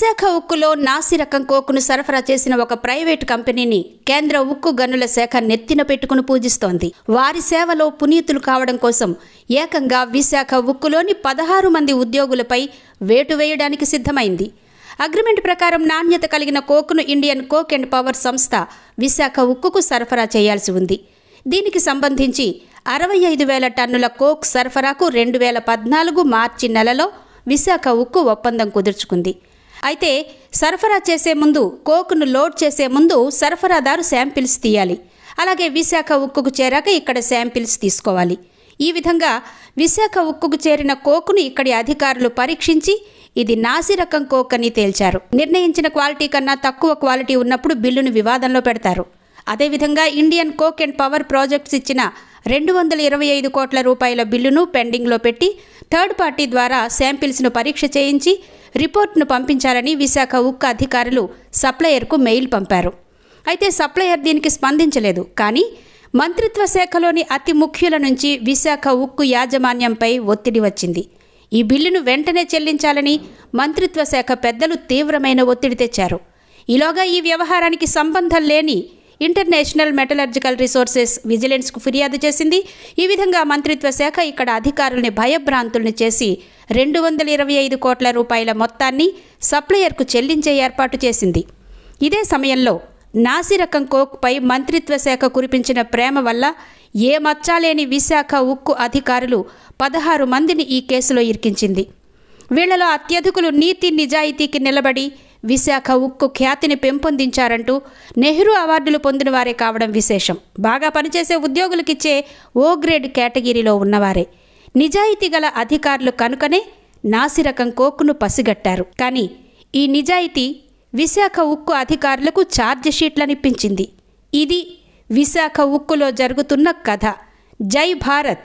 విశాఖ ఉక్కులో నాసి రకం కోకును సరఫరా చేసిన ఒక ప్రైవేటు కంపెనీని కేంద్ర ఉక్కు గనుల శాఖ నెత్తిన పెట్టుకుని పూజిస్తోంది. వారి సేవలో పునీతులు కావడం కోసం ఏకంగా విశాఖ ఉక్కులోని 16 మంది ఉద్యోగులపై వేటు వేయడానికి సిద్ధమైంది. అగ్రిమెంట్ ప్రకారం నాణ్యత కలిగిన కోకును ఇండియన్ కోక్ అండ్ పవర్ సంస్థ విశాఖ ఉక్కుకు సరఫరా చేయాల్సి ఉంది. దీనికి సంబంధించి 65,000 టన్నుల కోక్ సరఫరాకు 2014 మార్చి నెలలో విశాఖ ఉక్కు ఒప్పందం కుదుర్చుకుంది. అయితే సరఫరా చేసే ముందు, కోకును లోడ్ చేసే ముందు సరఫరాదారు శాంపిల్స్ తీయాలి. అలాగే విశాఖ ఉక్కుకు చేరాక ఇక్కడ శాంపిల్స్ తీసుకోవాలి. ఈ విధంగా విశాఖ ఉక్కుకు చేరిన కోకును ఇక్కడి అధికారులు పరీక్షించి ఇది నాసి రకం కోక్ అని తేల్చారు. నిర్ణయించిన క్వాలిటీ కన్నా తక్కువ క్వాలిటీ ఉన్నప్పుడు బిల్లును వివాదంలో పెడతారు. అదేవిధంగా Indian coke and power projects ఇచ్చిన 225 కోట్ల రూపాయల బిల్లును పెండింగ్లో పెట్టి థర్డ్ పార్టీ ద్వారా శాంపిల్స్ను పరీక్ష చేయించి రిపోర్ట్ను పంపించాలని విశాఖ ఉక్కు అధికారులు సప్లయర్కు మెయిల్ పంపారు. అయితే సప్లయర్ దీనికి స్పందించలేదు. కానీ మంత్రిత్వ శాఖలోని అతి ముఖ్యుల నుంచి విశాఖ ఉక్కు యాజమాన్యంపై ఒత్తిడి వచ్చింది. ఈ బిల్లును వెంటనే చెల్లించాలని మంత్రిత్వ శాఖ పెద్దలు తీవ్రమైన ఒత్తిడి తెచ్చారు. ఈలోగా ఈ వ్యవహారానికి సంబంధం లేని ఇంటర్నేషనల్ మెటలర్జికల్ రిసోర్సెస్ విజిలెన్స్కు ఫిర్యాదు చేసింది. ఈ విధంగా మంత్రిత్వ శాఖ ఇక్కడ అధికారుల్ని భయభ్రాంతుల్ని చేసి 225 కోట్ల రూపాయల మొత్తాన్ని సప్లయర్కు చెల్లించే ఏర్పాటు చేసింది. ఇదే సమయంలో నాసి రకం కోక్పై మంత్రిత్వ శాఖ కురిపించిన ప్రేమ వల్ల ఏ మచ్చాలేని విశాఖ ఉక్కు అధికారులు 16 మందిని ఈ కేసులో ఇరికించింది. వీళ్లలో అత్యధికులు నీతి నిజాయితీకి నిలబడి విశాఖ ఉక్కు ఖ్యాతిని పెంపొందించారంటూ నెహ్రూ అవార్డులు పొందిన వారే కావడం విశేషం. బాగా పనిచేసే ఉద్యోగులకిచ్చే ఓ గ్రేడ్ కేటగిరీలో ఉన్నవారే. నిజాయితీ గల అధికారులు కనుకనే నాసి రకం కోకును పసిగట్టారు. కానీ ఈ నిజాయితీ విశాఖ ఉక్కు అధికారులకు ఛార్జ్ షీట్లనిప్పించింది. ఇది విశాఖ ఉక్కులో జరుగుతున్న కథ. జై భారత్.